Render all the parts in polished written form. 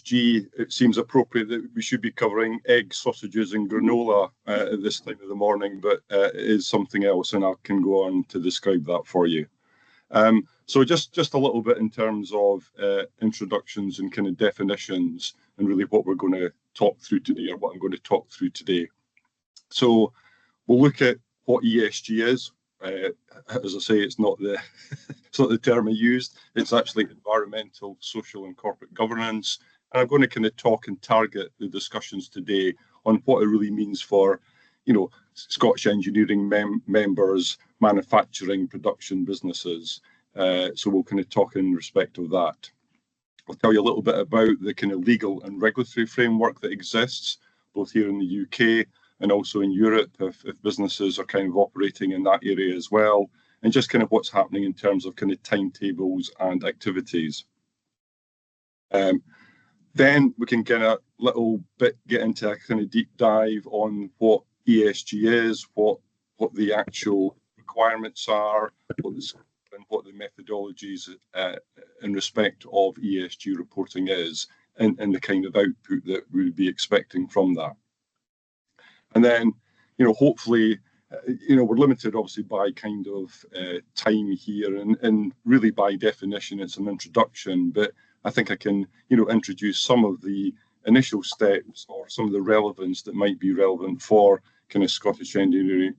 ESG, it seems appropriate that we should be covering eggs, sausages and granola at this time of the morning, but it is something else, and I can go on to describe that for you. So just a little bit in terms of introductions and kind of definitions, and really what we're going to talk through today, or what I'm going to talk through today. So we'll look at what ESG is. As I say, it's not the it's not the term I used. It's actually environmental, social, and corporate governance. And I'm going to kind of talk and target the discussions today on what it really means for, Scottish engineering members, manufacturing, production businesses. So we'll kind of talk in respect of that. I'll tell you a little bit about the kind of legal and regulatory framework that exists, both here in the UK and also in Europe, if businesses are kind of operating in that area as well, and just kind of what's happening in terms of kind of timetables and activities. Then we can get into a kind of deep dive on what ESG is, what the actual requirements are, and what the methodologies in respect of ESG reporting is, and the kind of output that we would be expecting from that. And then, hopefully, we're limited obviously by kind of time here, and really by definition, it's an introduction, but I think I can, introduce some of the initial steps or some of the relevance that might be relevant for kind of Scottish engineering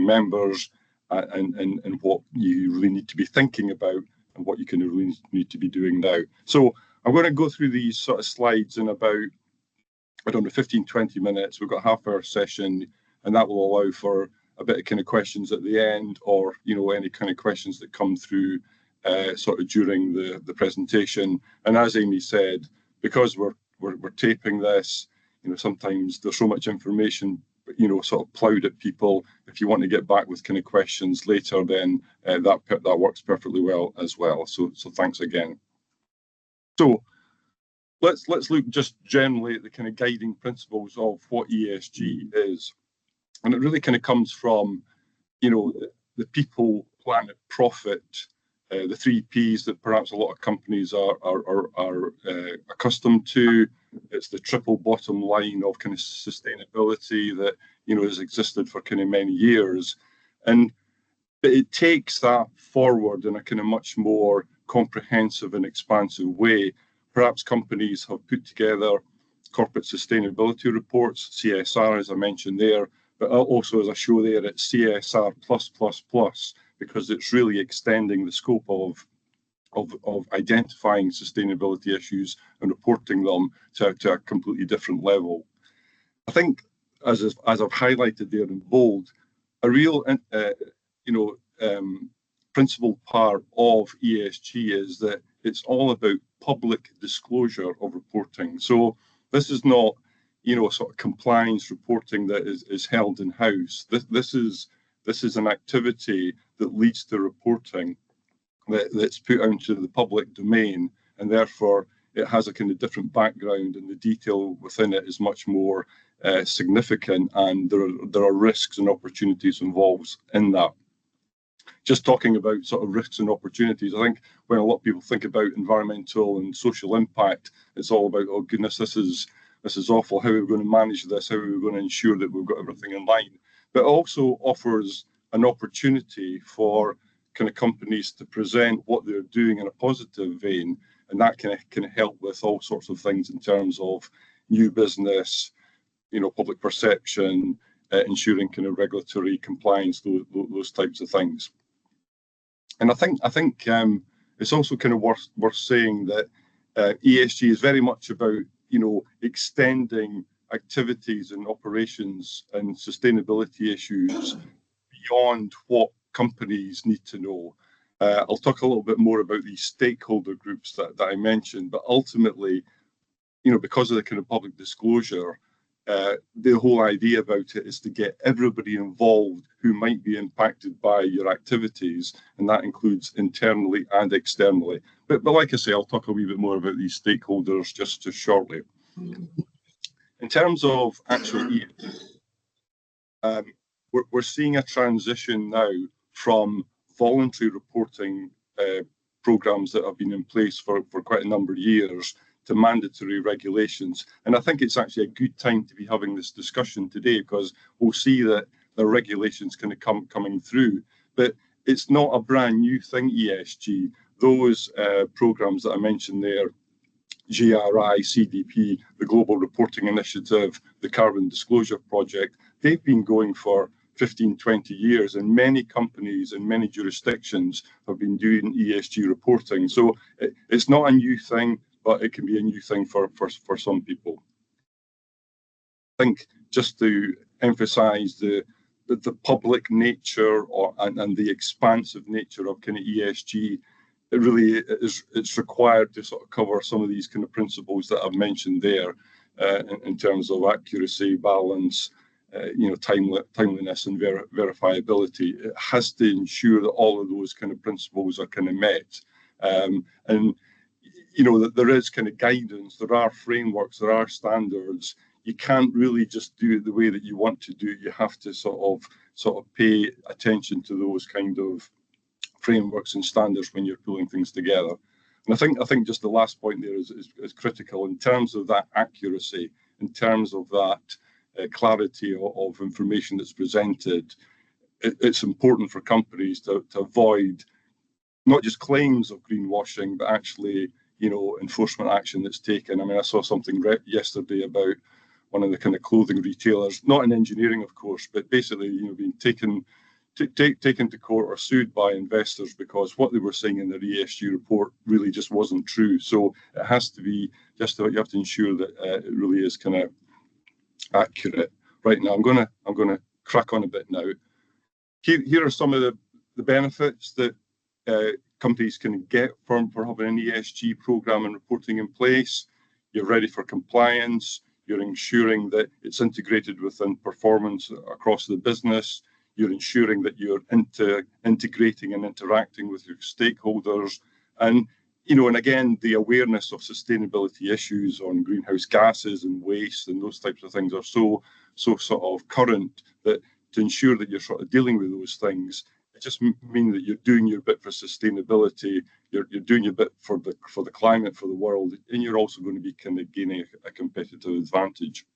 members, and what you really need to be thinking about and what you can really need to be doing now. So I'm going to go through these sort of slides in about, 15, 20 minutes. We've got a half-hour session, and that will allow for a bit of kind of questions at the end, or, any kind of questions that come through sort of during the presentation. And as Amy said, because we're taping this, sometimes there's so much information, sort of ploughed at people. If you want to get back with kind of questions later, then that works perfectly well as well. So thanks again. So let's look just generally at the kind of guiding principles of what ESG is. And it really kind of comes from, the people, planet, profit, the 3 Ps that perhaps a lot of companies are accustomed to. It's the triple bottom line of kind of sustainability that, has existed for kind of many years. And it takes that forward in a kind of much more comprehensive and expansive way. Perhaps companies have put together corporate sustainability reports, CSR, as I mentioned there, but also, as I show there, it's CSR plus, because it's really extending the scope of identifying sustainability issues and reporting them to a completely different level. I think, as I've highlighted there in bold, a real principal part of ESG is that it's all about public disclosure of reporting. So this is not, sort of compliance reporting that is held in house. This is an activity that leads to reporting that's put out into the public domain, and therefore it has a kind of different background, and the detail within it is much more significant, and there are risks and opportunities involved in that. Just talking about sort of risks and opportunities, I think when a lot of people think about environmental and social impact, it's all about, oh goodness, this is awful. How are we going to manage this? How are we going to ensure that we've got everything in line? But it also offers an opportunity for kind of companies to present what they're doing in a positive vein, and that can help with all sorts of things in terms of new business, public perception, ensuring kind of regulatory compliance, those types of things. And I think it's also kind of worth saying that ESG is very much about extending activities and operations and sustainability issues beyond what companies need to know. I'll talk a little bit more about these stakeholder groups that I mentioned, but ultimately, because of the kind of public disclosure, the whole idea about it is to get everybody involved who might be impacted by your activities, and that includes internally and externally. But like I say, I'll talk a wee bit more about these stakeholders just shortly. In terms of actual ESG, we're seeing a transition now from voluntary reporting programs that have been in place for quite a number of years to mandatory regulations. And I think it's actually a good time to be having this discussion today, because we'll see that the regulations kind of coming through. But it's not a brand new thing, ESG. Those programs that I mentioned there, GRI, CDP, the Global Reporting Initiative, the Carbon Disclosure Project, they've been going for 15, 20 years, and many companies in many jurisdictions have been doing ESG reporting. So it's not a new thing, but it can be a new thing for some people. I think just to emphasize the public nature and the expansive nature of kind of ESG, it really it's required to sort of cover some of these kind of principles that I've mentioned there, in terms of accuracy, balance, timeliness and verifiability. It has to ensure that all of those kind of principles are kind of met, and that there is kind of guidance, there are frameworks, there are standards. You can't really just do it the way that you want to do it. You have to sort of pay attention to those kind of frameworks and standards when you're pulling things together. And I think just the last point there is critical in terms of that accuracy, in terms of that clarity of information that's presented. It's important for companies to avoid not just claims of greenwashing, but actually, enforcement action that's taken. I mean, I saw something yesterday about one of the kind of clothing retailers, not in engineering, of course, but basically, being taken to court or sued by investors because what they were saying in their ESG report really just wasn't true. So it has to be you have to ensure that it really is kind of accurate. Right now, I'm gonna crack on a bit now. Here are some of the benefits that companies can get for having an ESG program and reporting in place. You're ready for compliance. You're ensuring that it's integrated within performance across the business. You're ensuring that you're integrating and interacting with your stakeholders. And, and again, the awareness of sustainability issues on greenhouse gases and waste and those types of things are so sort of current that to ensure that you're sort of dealing with those things, it just means that you're doing your bit for sustainability, you're doing your bit for the climate, for the world, and you're also going to be kind of gaining a competitive advantage.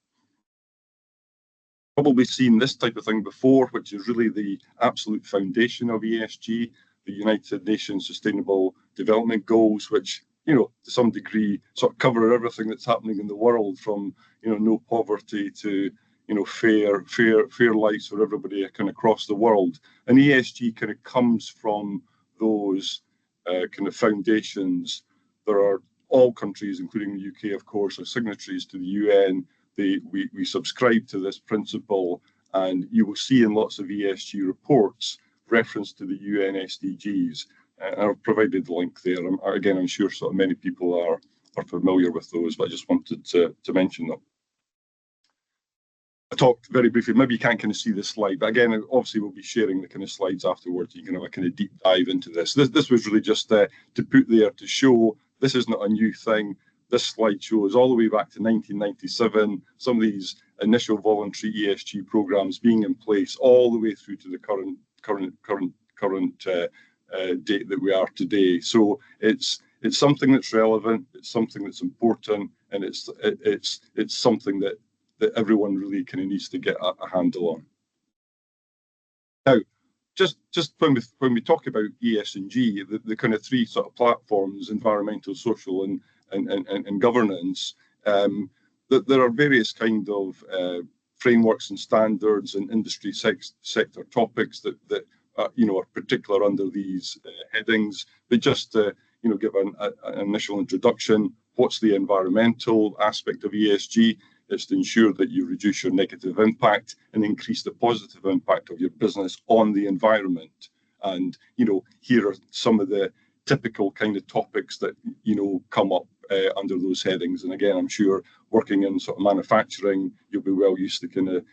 Probably seen this type of thing before, which is really the absolute foundation of ESG, the United Nations Sustainable Development Goals, which, to some degree sort of cover everything that's happening in the world, from, no poverty to, fair lives for everybody kind of across the world. And ESG kind of comes from those kind of foundations. There are all countries, including the UK, of course, are signatories to the UN. We subscribe to this principle, and you will see in lots of ESG reports reference to the UN SDGs. I've provided the link there. I'm sure sort of many people are familiar with those, but I just wanted to mention them. I talked very briefly, maybe you can't kind of see this slide, but again, obviously we'll be sharing the kind of slides afterwards. You can have a kind of deep dive into this. This was really just to put there to show this is not a new thing. This slide shows all the way back to 1997, some of these initial voluntary ESG programs being in place all the way through to the current date that we are today. So it's something that's relevant, it's something that's important, and it's something that everyone really kind of needs to get a handle on. Now, just when we talk about ESG, the kind of three sort of platforms, environmental, social, and governance, that there are various kind of frameworks and standards and industry sector topics that are particular under these headings. But just to give an initial introduction, what's the environmental aspect of ESG? It's to ensure that you reduce your negative impact and increase the positive impact of your business on the environment. And here are some of the typical kind of topics that come up under those headings. And again, I'm sure working in sort of manufacturing, you'll be well used to kind of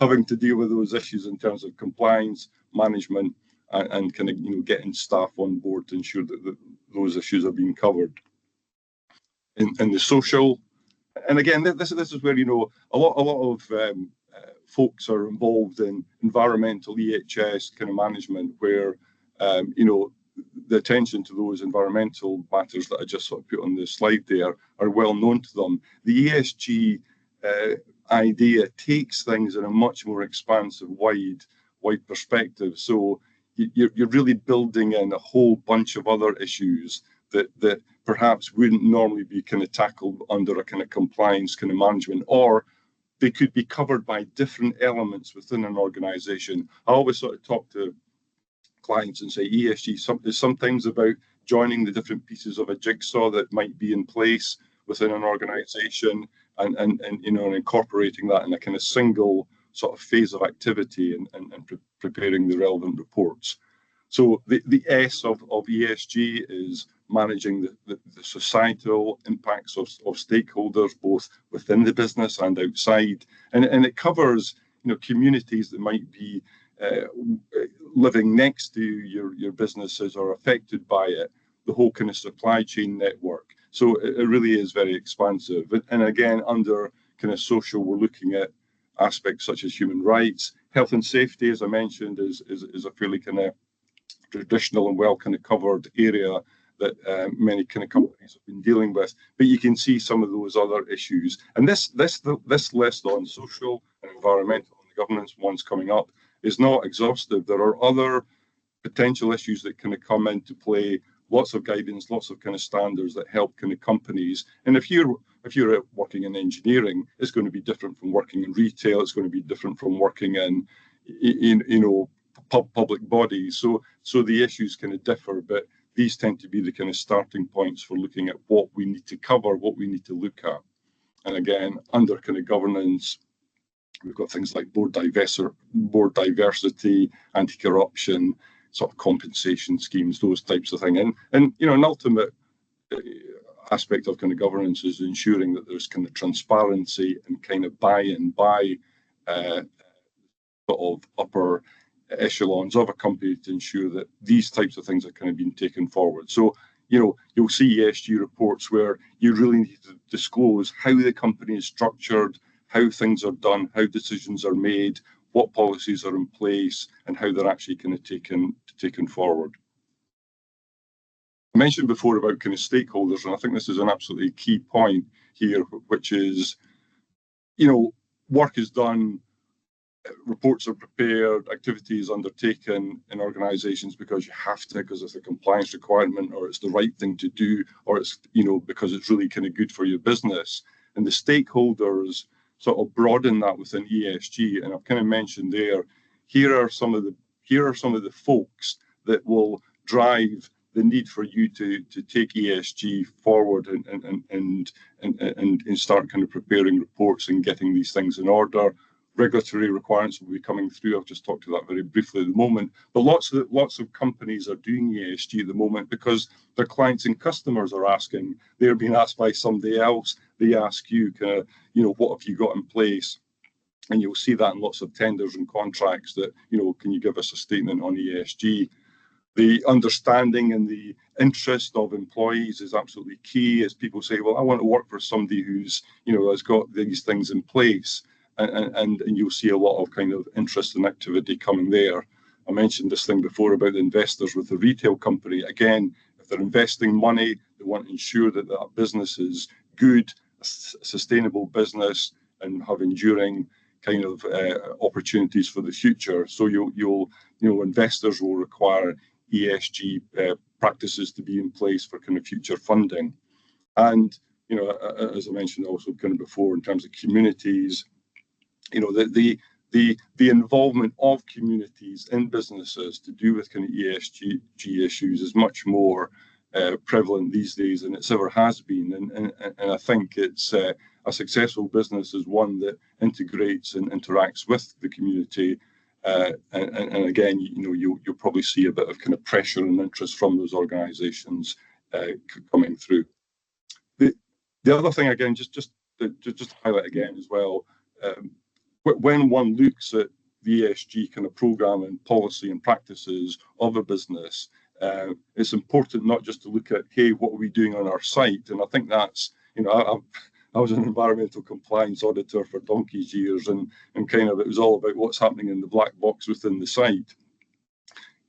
having to deal with those issues in terms of compliance, management, and kind of getting staff on board to ensure that those issues are being covered. In the social, and again, this is where a lot of folks are involved in environmental EHS kind of management, where the attention to those environmental matters that I just sort of put on the slide there are well known to them. The ESG idea takes things in a much more expansive, wide perspective. So you're really building in a whole bunch of other issues that perhaps wouldn't normally be kind of tackled under a kind of compliance kind of management, or they could be covered by different elements within an organization. I always sort of talk to clients and say ESG is sometimes about joining the different pieces of a jigsaw that might be in place within an organization and incorporating that in a kind of single sort of phase of activity and preparing the relevant reports. So the S of ESG is managing the societal impacts of stakeholders, both within the business and outside. And it covers, communities that might be living next to your businesses or affected by it, the whole kind of supply chain network. So it really is very expansive. And again, under kind of social, we're looking at aspects such as human rights. Health and safety, as I mentioned, is a fairly kind of traditional and well kind of covered area that many kind of companies have been dealing with. But you can see some of those other issues. And this list on social and environmental and the governance ones coming up is not exhaustive. There are other potential issues that kind of come into play, lots of guidance, lots of kind of standards that help kind of companies. And if you're working in engineering, it's going to be different from working in retail. It's going to be different from working in public bodies. So the issues kind of differ, but these tend to be the kind of starting points for looking at what we need to cover, what we need to look at. And again, under kind of governance, we've got things like board diversity, anti-corruption, sort of compensation schemes, those types of things. And an ultimate aspect of kind of governance is ensuring that there's kind of transparency and kind of buy-in by sort of upper echelons of a company to ensure that these types of things are kind of being taken forward. So, you'll see ESG reports where you really need to disclose how the company is structured, how things are done, how decisions are made, what policies are in place, and how they're actually kind of taken forward. I mentioned before about kind of stakeholders, and I think this is an absolutely key point here, which is, work is done, reports are prepared, activities undertaken in organizations because you have to, because it's a compliance requirement, or it's the right thing to do, or it's, because it's really kind of good for your business. And the stakeholders sort of broaden that within ESG. And I've kind of mentioned there, here are some of the folks that will drive the need for you to take ESG forward and start kind of preparing reports and getting these things in order. Regulatory requirements will be coming through. I've just talked to that very briefly at the moment. But lots of companies are doing ESG at the moment because their clients and customers are asking. They're being asked by somebody else. They ask you, kind of, what have you got in place? And you'll see that in lots of tenders and contracts that, can you give us a statement on ESG? The understanding and the interest of employees is absolutely key. As people say, well, I want to work for somebody who's, has got these things in place. And you'll see a lot of kind of interest and activity coming there. I mentioned this thing before about the investors with the retail company. Again, if they're investing money, they want to ensure that that business is good, a sustainable business, and have enduring kind of opportunities for the future. So investors will require ESG practices to be in place for kind of future funding. And as I mentioned also kind of before, in terms of communities, the involvement of communities in businesses to do with kind of ESG issues is much more prevalent these days than it's ever has been. And I think it's a successful business is one that integrates and interacts with the community. And again, you'll probably see a bit of kind of pressure and interest from those organisations coming through. The other thing, again, just to highlight again as well, when one looks at the ESG kind of program and policy and practices of a business, it's important not just to look at, hey, what are we doing on our site? And I think that's, I was an environmental compliance auditor for donkey's years, and kind of it was all about what's happening in the black box within the site.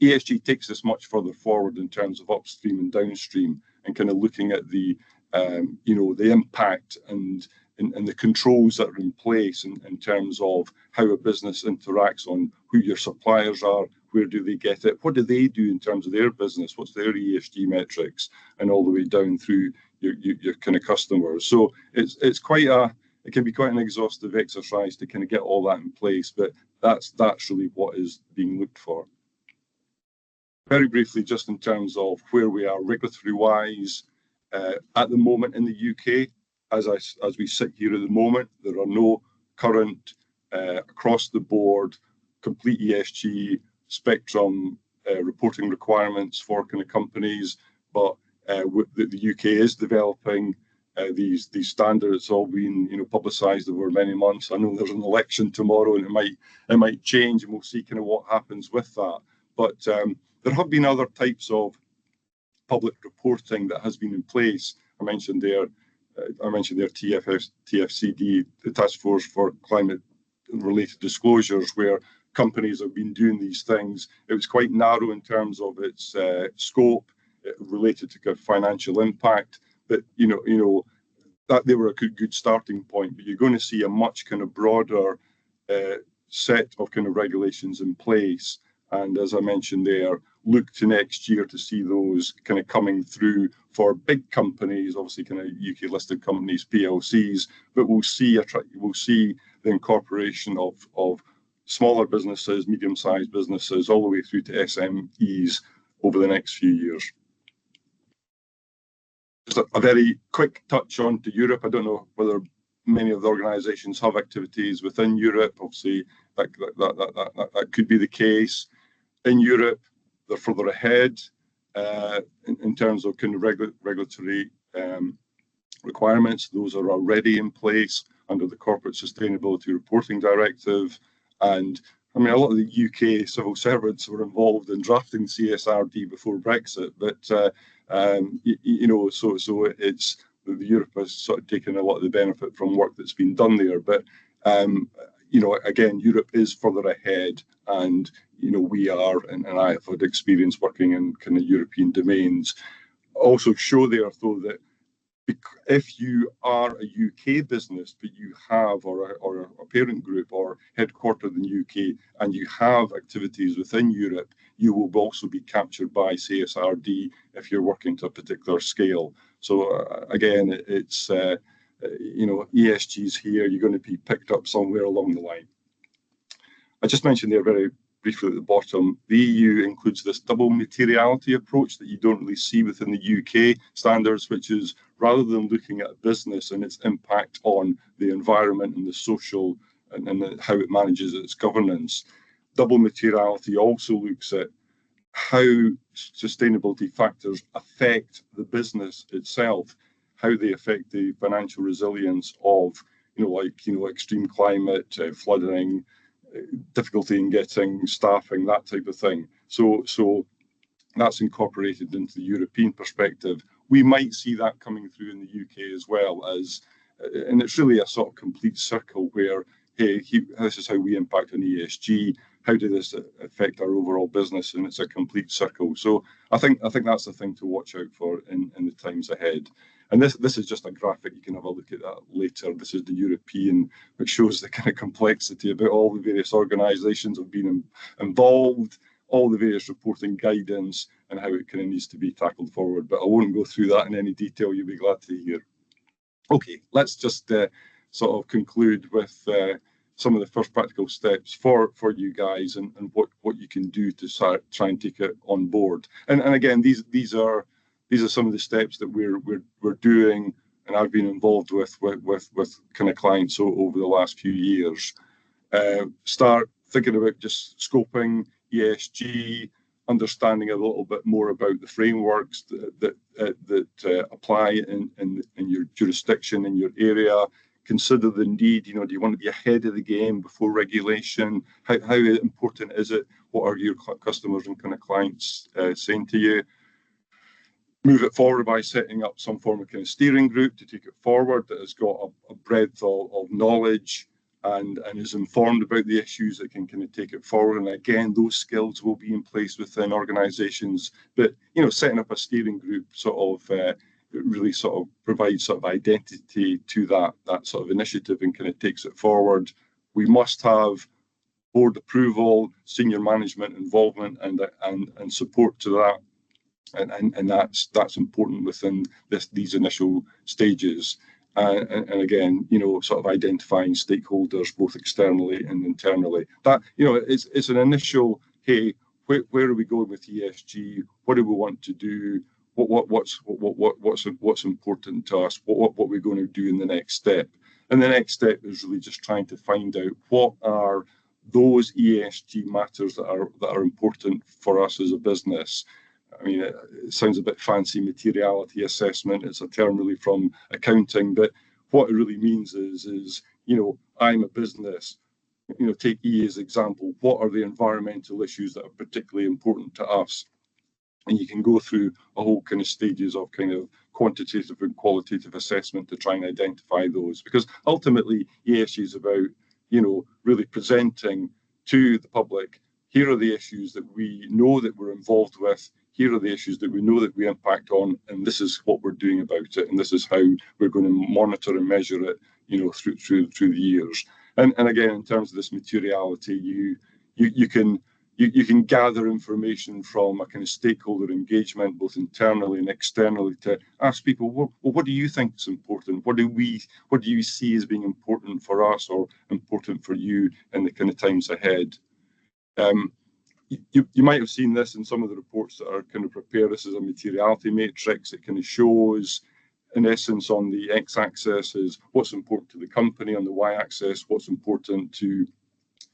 ESG takes this much further forward in terms of upstream and downstream, and kind of looking at the the impact and the controls that are in place in terms of how a business interacts on who your suppliers are, where do they get it, what do they do in terms of their business, what's their ESG metrics, and all the way down through your kind of customers. So it can be quite an exhaustive exercise to kind of get all that in place, but that's really what is being looked for. Very briefly, just in terms of where we are regulatory-wise, at the moment in the UK, as we sit here at the moment, there are no current across the board complete ESG spectrum reporting requirements for kind of companies, but the UK is developing these standards. All been publicised over many months. I know there's an election tomorrow, and it might change, and we'll see kind of what happens with that. But there have been other types of public reporting that has been in place. I mentioned there TFCD, the Task Force for Climate-Related Disclosures, where companies have been doing these things. It was quite narrow in terms of its scope related to kind of financial impact, but that they were a good starting point. But you're going to see a much kind of broader set of kind of regulations in place. And as I mentioned there, look to next year to see those kind of coming through for big companies, obviously kind of UK listed companies, PLCs, but we'll see the incorporation of smaller businesses, medium-sized businesses, all the way through to SMEs over the next few years. Just a very quick touch on to Europe. I don't know whether many of the organisations have activities within Europe. Obviously, that could be the case. In Europe, they're further ahead in terms of kind of regulatory requirements. Those are already in place under the Corporate Sustainability Reporting Directive. And I mean, a lot of the UK civil servants were involved in drafting CSRD before Brexit, but so it's Europe has sort of taken a lot of the benefit from work that's been done there. But again, Europe is further ahead, and we are, and I have had experience working in kind of European domains. Also show there, though, that if you are a UK business, but you have, or a parent group or headquartered in the UK, and you have activities within Europe, you will also be captured by CSRD if you're working to a particular scale. So again, it's ESG is here. You're going to be picked up somewhere along the line. I just mentioned there very briefly at the bottom, the EU includes this double materiality approach that you don't really see within the UK standards, which is rather than looking at a business and its impact on the environment and the social and how it manages its governance, double materiality also looks at how sustainability factors affect the business itself, how they affect the financial resilience of, extreme climate, flooding, difficulty in getting staffing, that type of thing. So that's incorporated into the European perspective. We might see that coming through in the UK as well, and it's really a sort of complete circle where, hey, this is how we impact on ESG. How does this affect our overall business? And it's a complete circle. So I think that's the thing to watch out for in the times ahead. And this is just a graphic. You can have a look at that later. This is the European, which shows the kind of complexity about all the various organisations have been involved, all the various reporting guidance, and how it kind of needs to be tackled forward. But I won't go through that in any detail. You'll be glad to hear. Okay, let's just sort of conclude with some of the first practical steps for you guys and what you can do to try and take it on board. And again, these are some of the steps that we're doing, and I've been involved with kind of clients over the last few years. Start thinking about just scoping ESG, understanding a little bit more about the frameworks that apply in your jurisdiction, in your area. Consider the need, do you want to be ahead of the game before regulation? How important is it? What are your customers and kind of clients saying to you? Move it forward by setting up some form of kind of steering group to take it forward that has got a breadth of knowledge and is informed about the issues that can kind of take it forward. And again, those skills will be in place within organisations. But setting up a steering group sort of really sort of provides sort of identity to that sort of initiative and kind of takes it forward. We must have board approval, senior management involvement, and support to that. And that's important within these initial stages. And again, sort of identifying stakeholders both externally and internally. That it's an initial, hey, where are we going with ESG? What do we want to do? What's important to us? What we're going to do in the next step? And the next step is really just trying to find out what are those ESG matters that are important for us as a business. I mean, it sounds a bit fancy, materiality assessment. It's a term really from accounting, but what it really means is I'm a business. Take E as example. What are the environmental issues that are particularly important to us? And you can go through a whole kind of stages of kind of quantitative and qualitative assessment to try and identify those, because ultimately ESG is about really presenting to the public, here are the issues that we know that we're involved with, here are the issues that we know that we impact on, and this is what we're doing about it, and this is how we're going to monitor and measure it through the years. And again, in terms of this materiality, you can gather information from a kind of stakeholder engagement, both internally and externally, to ask people, well, what do you think is important? What do you see as being important for us or important for you in the kind of times ahead? You might have seen this in some of the reports that are kind of prepared. This is a materiality matrix. It kind of shows, in essence, on the x-axis is what's important to the company, on the y-axis, what's important to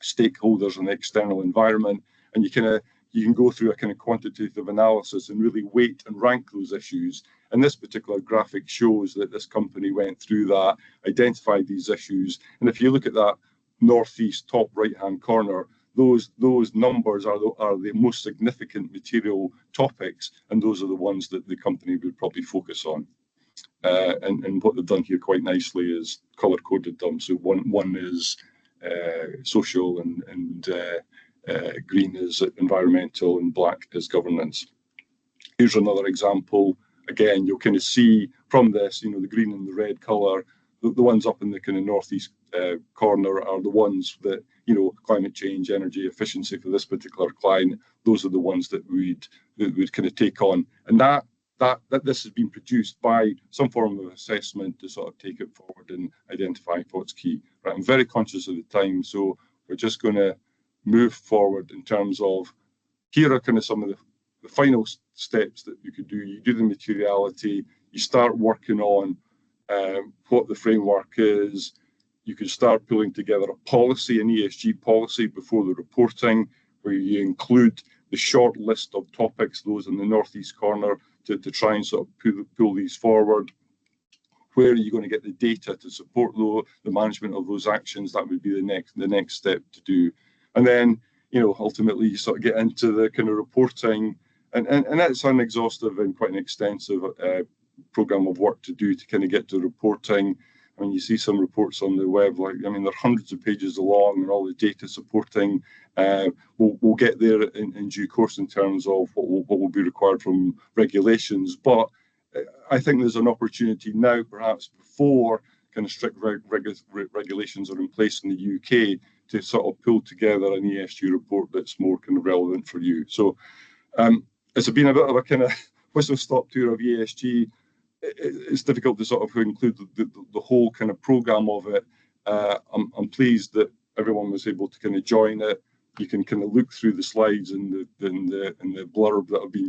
stakeholders in the external environment. And you can go through a kind of quantitative analysis and really weight and rank those issues. And this particular graphic shows that this company went through that, identified these issues. And if you look at that northeast top right-hand corner, those numbers are the most significant material topics, and those are the ones that the company would probably focus on. And what they've done here quite nicely is color-coded them. So one is social and green is environmental, and black is governance. Here's another example. Again, you'll kind of see from this, the green and the red color, the ones up in the kind of northeast corner are the ones that, climate change, energy efficiency for this particular client. Those are the ones that we'd kind of take on. And that this has been produced by some form of assessment to sort of take it forward and identify what's key. Right, I'm very conscious of the time, so we're just going to move forward in terms of, here are kind of some of the final steps that you could do. You do the materiality, you start working on what the framework is. You can start pulling together a policy, an ESG policy before the reporting, where you include the short list of topics, those in the northeast corner, to try and sort of pull these forward. Where are you going to get the data to support the management of those actions? That would be the next step to do. And then, ultimately you sort of get into the kind of reporting, and that's an exhaustive and quite an extensive program of work to do to kind of get to reporting. I mean, you see some reports on the web, they're hundreds of pages long, and all the data supporting. We'll get there in due course in terms of what will be required from regulations. But I think there's an opportunity now, perhaps before kind of strict regulations are in place in the UK, to sort of pull together an ESG report that's more kind of relevant for you. So it's been a bit of a kind of whistle-stop tour of ESG. It's difficult to sort of include the whole kind of program of it. I'm pleased that everyone was able to kind of join it. You can kind of look through the slides and the blurb that have been